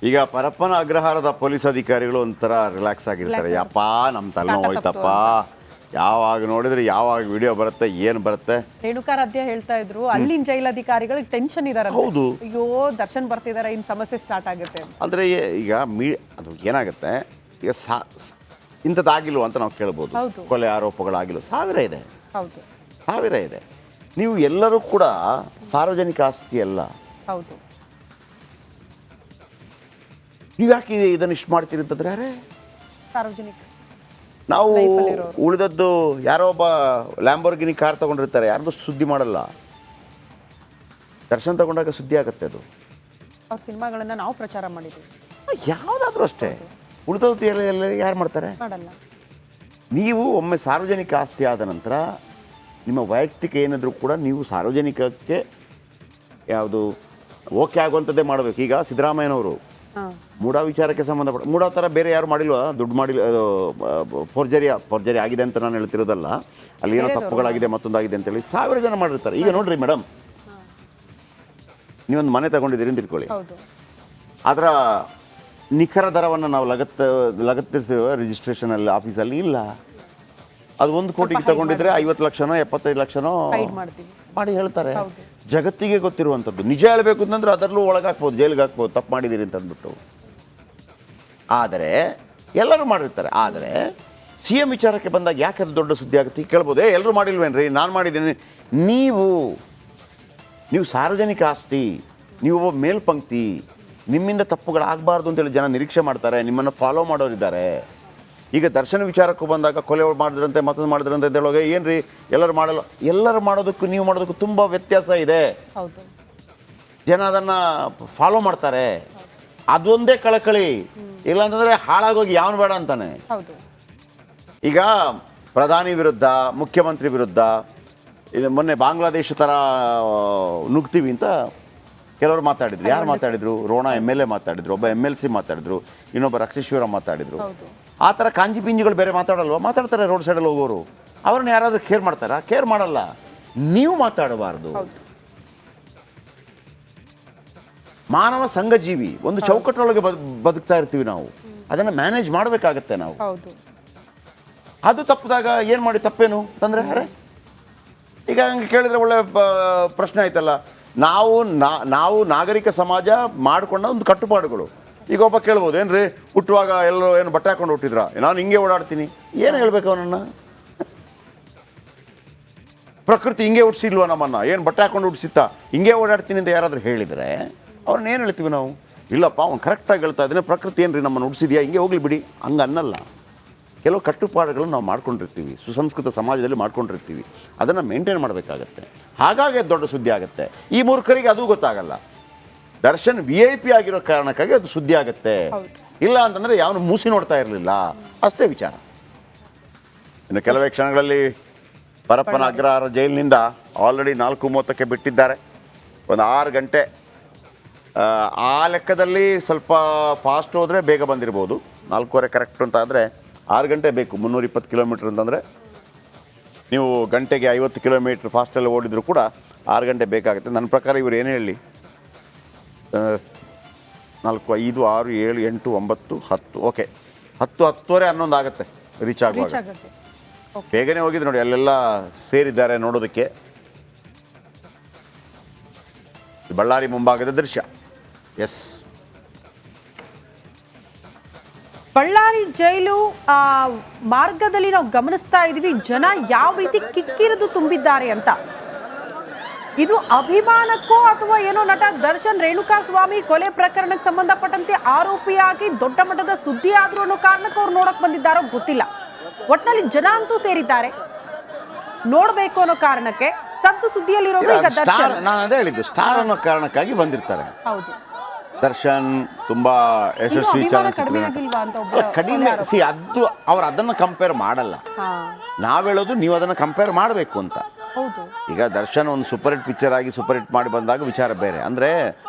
ಈಗ ಪರಪ್ಪನ ಅಗ್ರಹಾರದ ಪೊಲೀಸ್ ಅಧಿಕಾರಿಗಳು ಒಂಥರ ರಿಲ್ಯಾಕ್ಸ್ ಆಗಿರ್ತಾರೆ. ಯಪ್ಪ ನಮ್ಮ ತಲೆನೋವು ಹೋಯ್ತಪ್ಪ, ಯಾವಾಗ ನೋಡಿದ್ರೆ ಯಾವಾಗ ವಿಡಿಯೋ ಬರುತ್ತೆ ಏನು ಬರುತ್ತೆ. ರೇಣುಕಾರಾಧ್ಯ ಹೇಳ್ತಾ ಇದ್ರು ಅಲ್ಲಿನ ಜೈಲಧಿಕಾರಿಗಳಿಗೆ ಟೆನ್ಷನ್ ಇದಾರೆ. ಹೌದು, ಅಯ್ಯೋ ದರ್ಶನ್ ಬರ್ತಿದಾರೆ, ಇನ್ ಸಮಸ್ಯೆ ಸ್ಟಾರ್ಟ್ ಆಗುತ್ತೆ ಅಂದ್ರೆ ಈಗ ಅದು ಏನಾಗುತ್ತೆ, ಈಗ ಇಂಥದ್ದಾಗಿಲ್ವ ಅಂತ ನಾವು ಕೇಳ್ಬೋದು. ಕೊಲೆ ಆರೋಪಗಳಾಗಿಲ್ಲ, ಸಾವಿರ ಇದೆ. ಹೌದು, ಸಾವಿರ ಇದೆ. ನೀವು ಎಲ್ಲರೂ ಕೂಡ ಸಾರ್ವಜನಿಕ ಆಸ್ತಿ ಅಲ್ಲ. ಹೌದು, ನೀವು ಯಾಕೆ ಇದನ್ನು ಇಷ್ಟು ಮಾಡ್ತೀರಿ ಅಂತಂದ್ರೆ, ಯಾರೇ ಸಾರ್ವಜನಿಕ ನಾವು ಉಳಿದದ್ದು ಯಾರೋ ಒಬ್ಬ ಲ್ಯಾಂಬೋರ್ಗಿನಿ ಕಾರ್ ತಗೊಂಡಿರ್ತಾರೆ, ಯಾರ್ದು ಸುದ್ದಿ ಮಾಡಲ್ಲ. ದರ್ಶನ್ ತಗೊಂಡಾಗ ಸುದ್ದಿ ಆಗುತ್ತೆ. ಅದು ಅವ್ರ ಸಿನಿಮಾಗಳನ್ನ ನಾವು ಪ್ರಚಾರ ಮಾಡಿದ್ವಿ, ಯಾವುದಾದ್ರೂ ಅಷ್ಟೇ. ಉಳಿದದ್ದು ಎಲ್ಲ ಯಾರು ಮಾಡ್ತಾರೆ? ಮಾಡಲ್ಲ. ನೀವು ಒಮ್ಮೆ ಸಾರ್ವಜನಿಕ ಆಸ್ತಿ ಆದ ನಂತರ ನಿಮ್ಮ ವೈಯಕ್ತಿಕ ಏನಾದರೂ ಕೂಡ ನೀವು ಸಾರ್ವಜನಿಕಕ್ಕೆ ಯಾವುದು ಓಕೆ ಆಗುವಂಥದ್ದೇ ಮಾಡಬೇಕು. ಈಗ ಸಿದ್ದರಾಮಯ್ಯನವರು ಮೂಢ ವಿಚಾರಕ್ಕೆ ಸಂಬಂಧಪಟ್ಟ ಮೂಢ ಥರ ಬೇರೆ ಯಾರು ಮಾಡಿಲ್ವಾ? ದುಡ್ಡು ಮಾಡಿಲ್ಲ, ಫೋರ್ಜರಿ ಆಗಿದೆ ಅಂತ ನಾನು ಹೇಳ್ತಿರೋದಲ್ಲ. ಅಲ್ಲಿ ಏನೋ ತಪ್ಪುಗಳಾಗಿದೆ, ಮತ್ತೊಂದಾಗಿದೆ ಅಂತೇಳಿ ಸಾವಿರ ಜನ ಮಾಡಿರ್ತಾರೆ. ಈಗ ನೋಡ್ರಿ ಮೇಡಮ್, ನೀವೊಂದು ಮನೆ ತಗೊಂಡಿದ್ದೀರಿ ಅಂತ ತಿಳ್ಕೊಳ್ಳಿ, ಅದರ ನಿಖರ ದರವನ್ನು ನಾವು ಲಗತ್ತಿರ್ತೀವಿ ರಿಜಿಸ್ಟ್ರೇಷನಲ್ಲಿ ಆಫೀಸಲ್ಲಿ ಇಲ್ಲ. ಅದು 1 ಕೋಟಿಗೆ ತಗೊಂಡಿದ್ರೆ 50 ಲಕ್ಷನೋ 75 ಲಕ್ಷನೋ ಮಾಡಿ ಹೇಳ್ತಾರೆ. ಜಗತ್ತಿಗೆ ಗೊತ್ತಿರುವಂಥದ್ದು. ನಿಜ ಹೇಳಬೇಕು ಅಂತಂದ್ರೆ ಅದರಲ್ಲೂ ಒಳಗಾಕ್ಬೋದು, ಜೈಲಿಗೆ ಹಾಕ್ಬೋದು, ತಪ್ಪು ಮಾಡಿದ್ದೀರಿ ಅಂತ ಅಂದ್ಬಿಟ್ಟು. ಆದರೆ ಎಲ್ಲರೂ ಮಾಡಿರ್ತಾರೆ. ಆದರೆ ಸಿ ಎಂ ವಿಚಾರಕ್ಕೆ ಬಂದಾಗ ಯಾಕೆ ಅದು ದೊಡ್ಡ ಸುದ್ದಿ ಆಗುತ್ತೆ ಕೇಳ್ಬೋದು. ಎಲ್ಲರೂ ಮಾಡಿಲ್ವೇನ್ರಿ, ನಾನು ಮಾಡಿದ್ದೀನಿ. ನೀವು ಸಾರ್ವಜನಿಕ ಆಸ್ತಿ, ನೀವು ಒಬ್ಬ ಮೇಲ್ಪಂಕ್ತಿ, ನಿಮ್ಮಿಂದ ತಪ್ಪುಗಳಾಗಬಾರ್ದು ಅಂತೇಳಿ ಜನ ನಿರೀಕ್ಷೆ ಮಾಡ್ತಾರೆ, ನಿಮ್ಮನ್ನು ಫಾಲೋ ಮಾಡೋರಿದ್ದಾರೆ. ಈಗ ದರ್ಶನ ವಿಚಾರಕ್ಕೂ ಬಂದಾಗ ಕೊಲೆ ಮಾಡಿದ್ರಂತೆ, ಮತ್ತೊಂದು ಮಾಡಿದ್ರಂತೆ ಅಂತ ಹೇಳುವಾಗ ಏನ್ರಿ ಎಲ್ಲರೂ ಮಾಡಲ್ಲ. ಎಲ್ಲರೂ ಮಾಡೋದಕ್ಕೂ ನೀವು ಮಾಡೋದಕ್ಕೂ ತುಂಬ ವ್ಯತ್ಯಾಸ ಇದೆ. ಜನ ಅದನ್ನು ಫಾಲೋ ಮಾಡ್ತಾರೆ. ಅದೊಂದೇ ಕಳಕಳಿ. ಇಲ್ಲಾಂತಂದರೆ ಹಾಳಾಗೋಗಿ ಯಾವನು ಬೇಡ ಅಂತಾನೆ. ಈಗ ಪ್ರಧಾನಿ ವಿರುದ್ಧ, ಮುಖ್ಯಮಂತ್ರಿ ವಿರುದ್ಧ ಇದು ಮೊನ್ನೆ ಬಾಂಗ್ಲಾದೇಶ ಥರ ನುಗ್ತೀವಿ ಅಂತ ಕೆಲವರು ಮಾತಾಡಿದ್ರು. ಯಾರು ಮಾತಾಡಿದ್ರು? ರೋಣಾ MLA ಮಾತಾಡಿದ್ರು, ಒಬ್ಬ MLC ಮಾತಾಡಿದ್ರು, ಇನ್ನೊಬ್ಬ ರಕ್ಷೇಶ್ವರ ಮಾತಾಡಿದ್ರು. ಆ ಥರ ಕಾಂಜಿ ಪಿಂಜಿಗಳು ಬೇರೆ ಮಾತಾಡಲ್ವ? ಮಾತಾಡ್ತಾರೆ ರೋಡ್ ಸೈಡಲ್ಲಿ ಹೋಗೋರು. ಅವ್ರನ್ನ ಯಾರಾದರೂ ಕೇರ್ ಮಾಡ್ತಾರಾ? ಕೇರ್ ಮಾಡಲ್ಲ. ನೀವು ಮಾತಾಡಬಾರ್ದು. ಮಾನವ ಸಂಘಜೀವಿ, ಒಂದು ಚೌಕಟ್ಟೊಳಗೆ ಬದುಕ್ತಾ ಇರ್ತೀವಿ ನಾವು. ಅದನ್ನು ಮ್ಯಾನೇಜ್ ಮಾಡಬೇಕಾಗತ್ತೆ ನಾವು. ಅದು ತಪ್ಪಿದಾಗ ಏನು ಮಾಡಿ ತಪ್ಪೇನು ಅಂತಂದರೆ, ಅರೆ ಈಗ ಹಂಗೆ ಕೇಳಿದ್ರೆ ಒಳ್ಳೆ ಪ್ರಶ್ನೆ ಆಯ್ತಲ್ಲ. ನಾವು ನಾಗರಿಕ ಸಮಾಜ ಮಾಡಿಕೊಂಡ ಒಂದು ಕಟ್ಟುಪಾಡುಗಳು. ಈಗ ಒಬ್ಬ ಕೇಳ್ಬೋದು, ಏನ್ರಿ ಹುಟ್ಟುವಾಗ ಎಲ್ಲರೂ ಏನು ಬಟ್ಟೆ ಹಾಕೊಂಡು ಹುಟ್ಟಿದ್ರ, ನಾನು ಹಿಂಗೆ ಓಡಾಡ್ತೀನಿ, ಏನು ಹೇಳ್ಬೇಕು ಅವನನ್ನು? ಪ್ರಕೃತಿ ಹಿಂಗೆ ಹುಟ್ಟಿಸಿಲ್ವ ನಮ್ಮನ್ನು? ಏನು ಬಟ್ಟೆ ಹಾಕೊಂಡು ಹುಟ್ಟಿಸಿತ್ತಾ? ಹಿಂಗೆ ಓಡಾಡ್ತೀನಿ ಅಂತ ಯಾರಾದರೂ ಹೇಳಿದರೆ ಅವ್ರನ್ನ ಏನು ಹೇಳ್ತೀವಿ ನಾವು? ಇಲ್ಲಪ್ಪ ಅವ್ನು ಕರೆಕ್ಟಾಗಿ ಹೇಳ್ತಾ ಇದ್ದಾನೆ, ಪ್ರಕೃತಿ ಏನ್ರಿ ನಮ್ಮನ್ನು ಹುಟ್ಟಿಸಿದ್ಯಾ, ಹಿಂಗೆ ಹೋಗ್ಲಿ ಬಿಡಿ, ಹಂಗೆ ಅನ್ನಲ್ಲ. ಕೆಲವು ಕಟ್ಟುಪಾಡುಗಳನ್ನು ನಾವು ಮಾಡ್ಕೊಂಡಿರ್ತೀವಿ, ಸುಸಂಸ್ಕೃತ ಸಮಾಜದಲ್ಲಿ ಮಾಡ್ಕೊಂಡಿರ್ತೀವಿ. ಅದನ್ನು ಮೇಂಟೈನ್ ಮಾಡಬೇಕಾಗತ್ತೆ. ಹಾಗಾಗಿ ಅದು ದೊಡ್ಡ ಸುದ್ದಿ ಆಗುತ್ತೆ. ಈ ಮೂರ್ಖರಿಗೆ ಅದು ಗೊತ್ತಾಗಲ್ಲ. ದರ್ಶನ್ VIP ಆಗಿರೋ ಕಾರಣಕ್ಕಾಗಿ ಅದು ಸುದ್ದಿ ಆಗುತ್ತೆ. ಇಲ್ಲ ಅಂತಂದರೆ ಯಾವನು ಮೂಸಿ ನೋಡ್ತಾ ಇರಲಿಲ್ಲ, ಅಷ್ಟೇ ವಿಚಾರ. ಇನ್ನು ಕೆಲವೇ ಕ್ಷಣಗಳಲ್ಲಿ ಪರಪ್ಪನ ಅಗ್ರಹಾರ ಜೈಲಿನಿಂದ ಆಲ್ರೆಡಿ 4:30ಕ್ಕೆ ಬಿಟ್ಟಿದ್ದಾರೆ. ಒಂದು 6 ಗಂಟೆ. ಆ ಲೆಕ್ಕದಲ್ಲಿ ಸ್ವಲ್ಪ ಫಾಸ್ಟ್ ಹೋದರೆ ಬೇಗ ಬಂದಿರ್ಬೋದು. 4:15 ಕರೆಕ್ಟ್ ಅಂತ ಆದರೆ 6 ಗಂಟೆ ಬೇಕು. 320 ಕಿಲೋಮೀಟ್ರ್ ಅಂತಂದರೆ ನೀವು ಗಂಟೆಗೆ 50 ಕಿಲೋಮೀಟ್ರ್ ಫಾಸ್ಟಲ್ಲಿ ಓಡಿದ್ರು ಕೂಡ 6 ಗಂಟೆ ಬೇಕಾಗುತ್ತೆ. ನನ್ನ ಪ್ರಕಾರ ಇವರು ಏನು ಹೇಳಿ, 4, 5, 6, 7, 8, 9, 10, ಓಕೆ 10, 10:30, 11 ಆಗುತ್ತೆ ರೀಚ್ ಆಗುವಾಗ. ಬೇಗನೆ ಹೋಗಿದ್ದು ನೋಡಿ, ಅಲ್ಲೆಲ್ಲ ಸೇರಿದ್ದಾರೆ ನೋಡೋದಕ್ಕೆ. ಬಳ್ಳಾರಿ ಮುಂಭಾಗದ ದೃಶ್ಯ. ಎಸ್, ಬಳ್ಳಾರಿ ಜೈಲು ಮಾರ್ಗದಲ್ಲಿ ನಾವು ಗಮನಿಸ್ತಾ ಇದೀವಿ, ಜನ ಯಾವ ರೀತಿ ಕಿಕ್ಕಿರಿದು ತುಂಬಿದ್ದಾರೆ ಅಂತ. ಇದು ಅಭಿಮಾನಕ್ಕೋ ಅಥವಾ ಏನೋ ನಟ ದರ್ಶನ್ ರೇಣುಕಾಸ್ವಾಮಿ ಕೊಲೆ ಪ್ರಕರಣಕ್ಕೆ ಸಂಬಂಧಪಟ್ಟಂತೆ ಆರೋಪಿಯಾಗಿ ದೊಡ್ಡ ಮಟ್ಟದ ಸುದ್ದಿ ಆದ್ರೂ ಅನ್ನೋ ಕಾರಣಕ್ಕೆ ಅವ್ರು ನೋಡಕ್ ಬಂದಿದ್ದಾರೋ ಗೊತ್ತಿಲ್ಲ. ಒಟ್ಟಿನಲ್ಲಿ ಜನ ಅಂತೂ ಸೇರಿದ್ದಾರೆ, ನೋಡ್ಬೇಕು ಅನ್ನೋ ಕಾರಣಕ್ಕೆ. ಸದ್ದು ಸುದ್ದಿಯಲ್ಲಿರೋದು ಈಗ ದರ್ಶನ್. ನಾನು ಅದೇ ಹೇಳಿದ್ದು, ಸ್ಟಾರ್ ಅನ್ನೋ ಕಾರಣಕ್ಕಾಗಿ ಬಂದಿರ್ತಾರೆ. ಹೌದು, ದರ್ಶನ್ ತುಂಬಾ ಯಶಸ್ವಿ ಚಲನಚಿತ್ರ. ಕಡಿಮೆ ಅದು ಅವ್ರು ಅದನ್ನು ಕಂಪೇರ್ ಮಾಡಲ್ಲ. ನಾವ್ ಹೇಳೋದು ನೀವು ಅದನ್ನು ಕಂಪೇರ್ ಮಾಡಬೇಕು ಅಂತ. ಈಗ ದರ್ಶನ್ ಒಂದು ಸೂಪರ್ ಹಿಟ್ ಪಿಕ್ಚರ್ ಆಗಿ ಸೂಪರ್ ಹಿಟ್ ಮಾಡಿ ಬಂದಾಗ ವಿಚಾರ ಬೇರೆ. ಅಂದ್ರೆ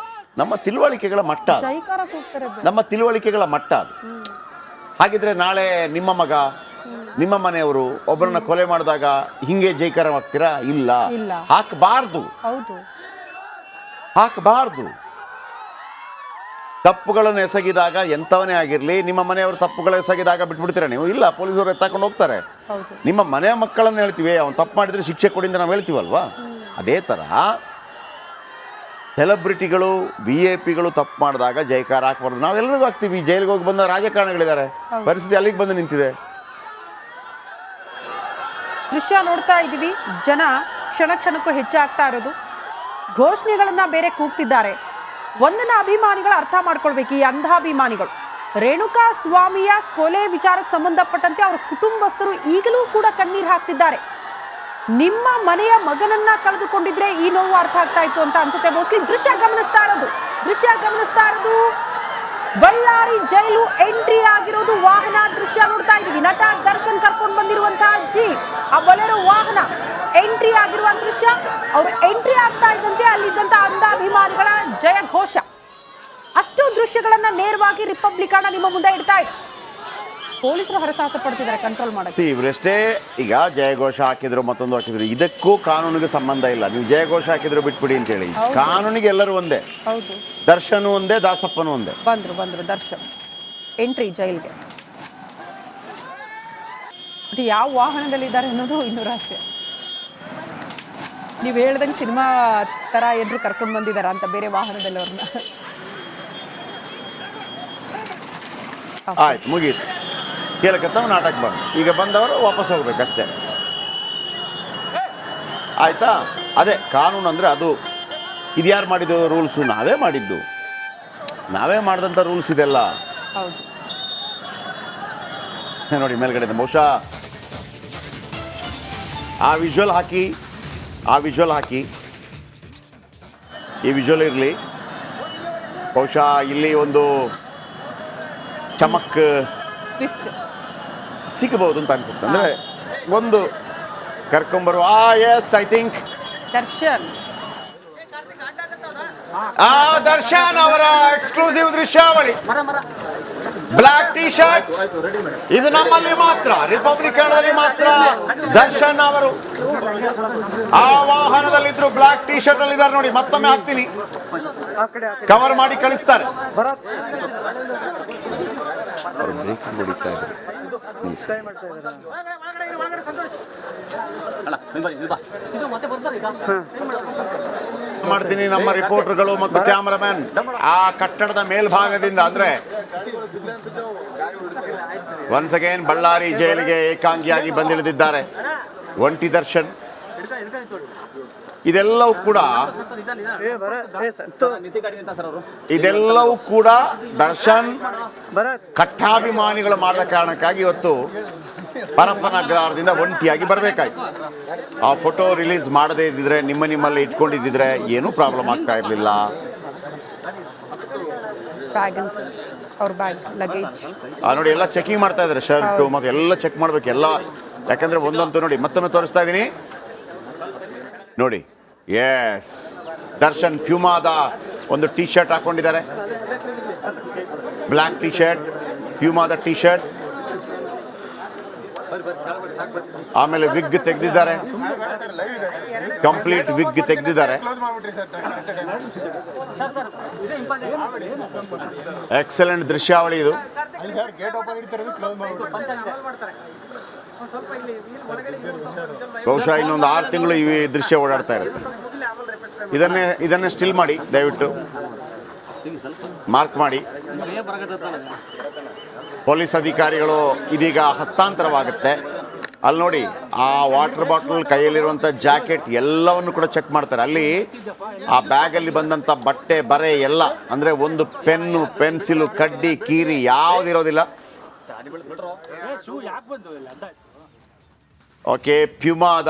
ನಮ್ಮ ತಿಳುವಳಿಕೆಗಳ ಮಟ್ಟ, ನಮ್ಮ ತಿಳುವಳಿಕೆಗಳ ಮಟ್ಟ ಅದು. ಹಾಗಿದ್ರೆ ನಾಳೆ ನಿಮ್ಮ ಮಗ, ನಿಮ್ಮ ಮನೆಯವರು ಒಬ್ಬರನ್ನ ಕೊಲೆ ಮಾಡಿದಾಗ ಹಿಂಗೆ ಜೈಕಾರವಾಗ್ತೀರಾ? ಇಲ್ಲ, ಹಾಕಬಾರ್ದು. ತಪ್ಪುಗಳನ್ನು ಎಸಗಿದಾಗ ಎಂಥವನೇ ಆಗಿರಲಿ, ನಿಮ್ಮ ಮನೆಯವರು ತಪ್ಪುಗಳು ಎಸಗಿದಾಗ ಬಿಟ್ಬಿಡ್ತೀರಾ ನೀವು? ಇಲ್ಲ, ಪೊಲೀಸರು ಎತ್ತಾಕೊಂಡು ಹೋಗ್ತಾರೆ. ನಿಮ್ಮ ಮನೆಯ ಮಕ್ಕಳನ್ನು ಹೇಳ್ತೀವಿ, ಅವ್ನು ತಪ್ಪು ಮಾಡಿದರೆ ಶಿಕ್ಷೆ ಕೊಡಿಂದ ನಾವು ಹೇಳ್ತೀವಲ್ವಾ? ಅದೇ ಥರ ಸೆಲೆಬ್ರಿಟಿಗಳು VIP ಗಳು ತಪ್ಪು ಮಾಡಿದಾಗ ಜೈಕಾರ ಹಾಕ್ಬಾರ್ದು. ನಾವೆಲ್ಲರಿಗೂ ಹಾಕ್ತೀವಿ. ಜೈಲಿಗೆ ಹೋಗಿ ಬಂದ ರಾಜಕಾರಣಿಗಳಿದ್ದಾರೆ, ಪರಿಸ್ಥಿತಿ ಅಲ್ಲಿಗೆ ಬಂದು ನಿಂತಿದೆ. ದೃಶ್ಯ ನೋಡ್ತಾ ಇದ್ದೀವಿ, ಜನ ಕ್ಷಣ ಕ್ಷಣಕ್ಕೂ ಹೆಚ್ಚಾಗ್ತಾ ಇರೋದು, ಘೋಷಣೆಗಳನ್ನ ಬೇರೆ ಕೂಗ್ತಿದ್ದಾರೆ. ಒಂದನ್ನ ಅಭಿಮಾನಿಗಳು ಅರ್ಥ ಮಾಡ್ಕೊಳ್ಬೇಕು, ಈ ಅಂಧಾಭಿಮಾನಿಗಳು. ರೇಣುಕಾ ಸ್ವಾಮಿಯ ಕೊಲೆ ವಿಚಾರಕ್ಕೆ ಸಂಬಂಧಪಟ್ಟಂತೆ ಅವರ ಕುಟುಂಬಸ್ಥರು ಈಗಲೂ ಕೂಡ ಕಣ್ಣೀರು ಹಾಕ್ತಿದ್ದಾರೆ. ನಿಮ್ಮ ಮನೆಯ ಮಗನನ್ನ ಕಳೆದುಕೊಂಡಿದ್ರೆ ಈ ನೋವು ಅರ್ಥ ಆಗ್ತಾ ಇತ್ತು ಅಂತ ಅನ್ಸುತ್ತೆ. ಮೋಸ್ಟ್ಲಿ ದೃಶ್ಯ ಗಮನಿಸ್ತಾ ಇರೋದು ಬಳ್ಳಾರಿ ಜೈಲು ಎಂಟ್ರಿ ಆಗಿರೋದು ವಾಹನ ದೃಶ್ಯ ನೋಡ್ತಾ ಇದೀವಿ. ನಟ ದರ್ಶನ್ ಕರ್ಕೊಂಡು ಬಂದಿರುವಂತಹ ಜೀಪ್, ಆ ಬೊಲೆರೋ ವಾಹನ ಎಂಟ್ರಿ ಆಗಿರುವ ದೃಶ್ಯ. ಅವರು ಎಂಟ್ರಿ ಆಗ್ತಾ ಇದ್ದಂತೆ ಅಲ್ಲಿದ್ದಂತ ಅಂಧಾಭಿಮಾನಿಗಳ ಜಯ ಘೋಷ. ಅಷ್ಟು ದೃಶ್ಯಗಳನ್ನ ನೇರವಾಗಿ ರಿಪಬ್ಲಿಕನ ನಿಮ್ಮ ಮುಂದೆ ಇಡ್ತಾ ಇದೆ. ಪೊಲೀಸರು ಹರಸಾಹಸ ಪಡ್ತಿದ್ದಾರೆ ಕಂಟ್ರೋಲ್ ಮಾಡಕ್ಕೆ. ಇವರಷ್ಟೇ ಈಗ ಜಯಘೋಷ ಹಾಕಿದ್ರು, ಮತ್ತೊಂದು ಹಾಕಿದ್ರು, ಇದಕ್ಕೂ ಕಾನೂನಿಗೆ ಸಂಬಂಧ ಇಲ್ಲ. ನೀವು ಜಯಘೋಷ ಹಾಕಿದ್ರು ಬಿಟ್ಬಿಡಿ ಅಂತೇಳಿ, ಕಾನೂನಿಗೆ ಎಲ್ಲರೂ ಒಂದೇ. ಹೌದು, ದರ್ಶನ್ ಒಂದೇ, ದಾಸಪ್ಪನೂ ಒಂದೇ. ಬಂದ್ರು ದರ್ಶನ್ ಎಂಟ್ರಿ ಜೈಲ್ಗೆ. ಬಟ್ ಯಾವ ವಾಹನದಲ್ಲಿ ಇದ್ದಾರೆ ಅನ್ನೋದು ಇನ್ನೂ ರಹಸ್ಯ. ನೀವು ಹೇಳ್ದಂಗೆ ಸಿನಿಮಾ ತರ ಏನ್ರು ಕರ್ಕೊಂಡು ಬಂದಿದಾರ ಅಂತ ಬೇರೆ ವಾಹನದಲ್ಲಿ ಅವ್ರನ್ನ. ಆಯ್ತು, ಮುಗೀತು. ಕೇಳಕತ್ತವ ನಾಟಕ ಬಂದು ಈಗ ಬಂದವರು ವಾಪಸ್ ಹೋಗ್ಬೇಕಷ್ಟೇ. ಆಯ್ತಾ? ಅದೇ ಕಾನೂನು ಅಂದರೆ ಅದು. ಇದು ಯಾರು ಮಾಡಿದ್ದು ರೂಲ್ಸು? ನಾವೇ ಮಾಡಿದ್ದು, ನಾವೇ ಮಾಡಿದಂಥ ರೂಲ್ಸ್ ಇದೆಲ್ಲ. ಹೌದು, ನೋಡಿ ಮೇಲ್ಗಡೆ ಬಹುಶಃ ಆ ವಿಜುವಲ್ ಹಾಕಿ, ಈ ವಿಜುವಲ್ ಇರಲಿ. ಬಹುಶಃ ಇಲ್ಲಿ ಒಂದು ಚಮಕ್ ಸಿಗಬಹುದು ಅಂತ ಅನ್ಸುತ್ತೆ. ಅಂದ್ರೆ ಒಂದು ಕರ್ಕೊಂಬರುವ ಎಸ್ ಐ ಥಿಂಕ್ ದರ್ಶನ್ ಅವರ ಎಕ್ಸ್ಕ್ಲೂಸಿವ್ ದೃಶ್ಯಾವಳಿ. ಬ್ಲಾಕ್ ಟಿ ಶರ್ಟ್, ಇದು ನಮ್ಮಲ್ಲಿ ಮಾತ್ರ, ರಿಪಬ್ಲಿಕನ್ದಲ್ಲಿ ಮಾತ್ರ. ದರ್ಶನ್ ಅವರು ಆ ವಾಹನದಲ್ಲಿದ್ರು, ಬ್ಲಾಕ್ ಟಿ ಶರ್ಟ್ ಅಲ್ಲಿ ಇದ್ದಾರೆ ನೋಡಿ. ಮತ್ತೊಮ್ಮೆ ಹಾಕ್ತೀನಿ, ಕವರ್ ಮಾಡಿ ಕಳಿಸ್ತಾರೆ. ಮಾಡ್ತೀನಿ ನಮ್ಮ ರಿಪೋರ್ಟರ್ಗಳು ಮತ್ತು ಕ್ಯಾಮರಾಮನ್ ಆ ಕಟ್ಟಡದ ಮೇಲ್ಭಾಗದಿಂದ, ಅಂದ್ರೆ ಒನ್ಸ್ ಅಗೇನ್ ಬಳ್ಳಾರಿ ಜೈಲಿಗೆ ಏಕಾಂಗಿಯಾಗಿ ಬಂದಿಳಿದಿದ್ದಾರೆ ಒಂಟಿ ದರ್ಶನ್. ಇದೆಲ್ಲವೂ ಕೂಡ ದರ್ಶನ್ ಕಟ್ಟಾಭಿಮಾನಿಗಳು ಮಾಡಿದ ಕಾರಣಕ್ಕಾಗಿ ಇವತ್ತು ಪರಪ್ಪನ ಅಗ್ರಹಾರದಿಂದ ಒಂಟಿಯಾಗಿ ಬರಬೇಕಾಯ್ತು. ಆ ಫೋಟೋ ರಿಲೀಸ್ ಮಾಡದೇ ಇದ್ದಿದ್ರೆ, ನಿಮ್ಮಲ್ಲಿ ಇಟ್ಕೊಂಡಿದ್ದಿದ್ರೆ ಏನೂ ಪ್ರಾಬ್ಲಮ್ ಆಗ್ತಾ ಇರಲಿಲ್ಲ. ನೋಡಿ, ಎಲ್ಲ ಚೆಕಿಂಗ್ ಮಾಡ್ತಾ ಇದ್ದಾರೆ, ಶರ್ಟು ಮತ್ತೆ ಎಲ್ಲ ಚೆಕ್ ಮಾಡ್ಬೇಕು ಎಲ್ಲ. ಯಾಕಂದ್ರೆ ಒಂದಂತೂ ನೋಡಿ, ಮತ್ತೊಮ್ಮೆ ತೋರಿಸ್ತಾ ಇದ್ದೀನಿ ನೋಡಿ. ಎಸ್, ದರ್ಶನ್ ಪ್ಯೂಮಾದ ಒಂದು ಟಿ ಶರ್ಟ್ ಹಾಕೊಂಡಿದ್ದಾರೆ, ಬ್ಲ್ಯಾಕ್ ಟಿ ಶರ್ಟ್, ಪ್ಯೂಮಾದ ಟಿ ಶರ್ಟ್. ಆಮೇಲೆ ವಿಗ್ ತೆಗೆದಿದ್ದಾರೆ, ಕಂಪ್ಲೀಟ್ ವಿಗ್ ತೆಗೆದಿದ್ದಾರೆ. ಎಕ್ಸಲೆಂಟ್ ದೃಶ್ಯಾವಳಿ ಇದು. ಬಹುಶಃ ಇನ್ನೊಂದು 6 ತಿಂಗಳು ಈ ದೃಶ್ಯ ಓಡಾಡ್ತಾ ಇರುತ್ತೆ. ಇದನ್ನೇ ಸ್ಟಿಲ್ ಮಾಡಿ, ದಯವಿಟ್ಟು ಮಾರ್ಕ್ ಮಾಡಿ. ಪೊಲೀಸ್ ಅಧಿಕಾರಿಗಳು ಇದೀಗ ಹಸ್ತಾಂತರವಾಗುತ್ತೆ. ಅಲ್ಲಿ ನೋಡಿ, ಆ ವಾಟರ್ ಬಾಟಲ್, ಕೈಯಲ್ಲಿರುವಂಥ ಜಾಕೆಟ್ ಎಲ್ಲವನ್ನು ಕೂಡ ಚೆಕ್ ಮಾಡ್ತಾರೆ. ಅಲ್ಲಿ ಆ ಬ್ಯಾಗಲ್ಲಿ ಬಂದಂಥ ಬಟ್ಟೆ, ಬರೆ ಎಲ್ಲ, ಅಂದರೆ ಒಂದು ಪೆನ್ನು, ಪೆನ್ಸಿಲು, ಕಡ್ಡಿ, ಕೀರಿ ಯಾವುದಿರೋದಿಲ್ಲ. ಓಕೆ, ಪ್ಯೂಮಾದ